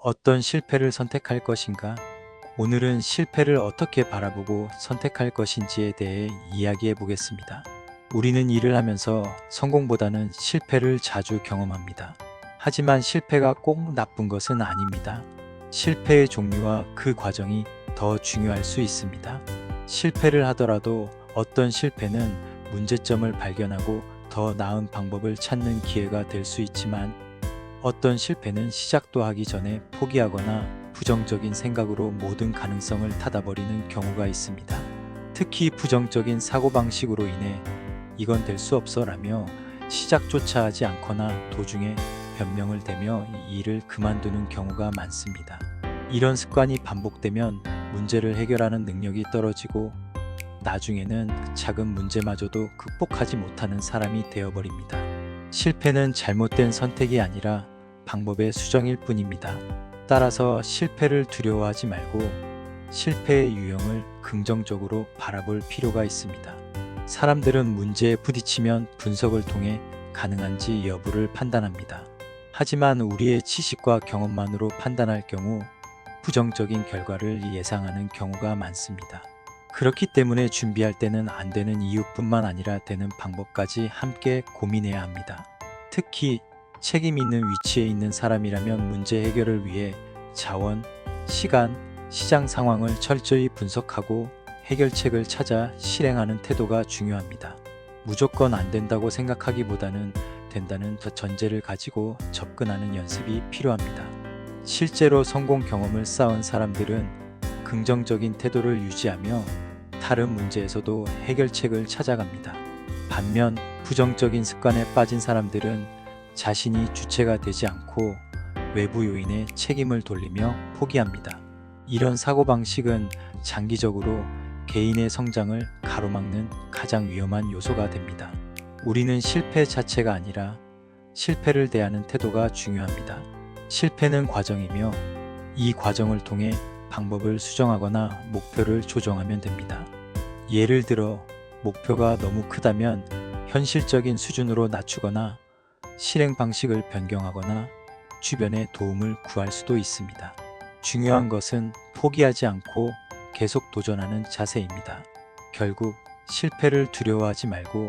어떤 실패를 선택할 것인가? 오늘은 실패를 어떻게 바라보고 선택할 것인지에 대해 이야기해 보겠습니다. 우리는 일을 하면서 성공보다는 실패를 자주 경험합니다. 하지만 실패가 꼭 나쁜 것은 아닙니다. 실패의 종류와 그 과정이 더 중요할 수 있습니다. 실패를 하더라도 어떤 실패는 문제점을 발견하고 더 나은 방법을 찾는 기회가 될 수 있지만, 어떤 실패는 시작도 하기 전에 포기하거나 부정적인 생각으로 모든 가능성을 닫아버리는 경우가 있습니다. 특히 부정적인 사고방식으로 인해 이건 될 수 없어 라며 시작조차 하지 않거나 도중에 변명을 대며 이 일을 그만두는 경우가 많습니다. 이런 습관이 반복되면 문제를 해결하는 능력이 떨어지고 나중에는 작은 문제마저도 극복하지 못하는 사람이 되어버립니다. 실패는 잘못된 선택이 아니라 방법의 수정일 뿐입니다. 따라서 실패를 두려워하지 말고 실패의 유형을 긍정적으로 바라볼 필요가 있습니다. 사람들은 문제에 부딪히면 분석을 통해 가능한지 여부를 판단합니다. 하지만 우리의 지식과 경험만으로 판단할 경우 부정적인 결과를 예상하는 경우가 많습니다. 그렇기 때문에 준비할 때는 안 되는 이유뿐만 아니라 되는 방법까지 함께 고민해야 합니다. 특히 책임 있는 위치에 있는 사람이라면 문제 해결을 위해 자원, 시간, 시장 상황을 철저히 분석하고 해결책을 찾아 실행하는 태도가 중요합니다. 무조건 안 된다고 생각하기보다는 된다는 전제를 가지고 접근하는 연습이 필요합니다. 실제로 성공 경험을 쌓은 사람들은 긍정적인 태도를 유지하며 다른 문제에서도 해결책을 찾아갑니다. 반면 부정적인 습관에 빠진 사람들은 자신이 주체가 되지 않고 외부 요인에 책임을 돌리며 포기합니다. 이런 사고방식은 장기적으로 개인의 성장을 가로막는 가장 위험한 요소가 됩니다. 우리는 실패 자체가 아니라 실패를 대하는 태도가 중요합니다. 실패는 과정이며 이 과정을 통해 방법을 수정하거나 목표를 조정하면 됩니다. 예를 들어 목표가 너무 크다면 현실적인 수준으로 낮추거나 실행 방식을 변경하거나 주변의 도움을 구할 수도 있습니다. 중요한 것은 포기하지 않고 계속 도전하는 자세입니다. 결국 실패를 두려워하지 말고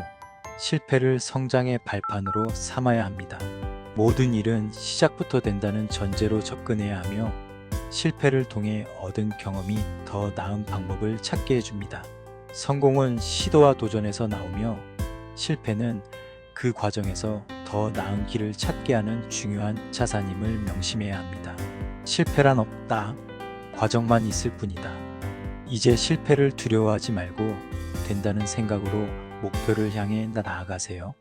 실패를 성장의 발판으로 삼아야 합니다. 모든 일은 시작부터 된다는 전제로 접근해야 하며 실패를 통해 얻은 경험이 더 나은 방법을 찾게 해줍니다. 성공은 시도와 도전에서 나오며 실패는 그 과정에서 더 나은 길을 찾게 하는 중요한 자산임을 명심해야 합니다. 실패란 없다. 과정만 있을 뿐이다. 이제 실패를 두려워하지 말고 된다는 생각으로 목표를 향해 나아가세요.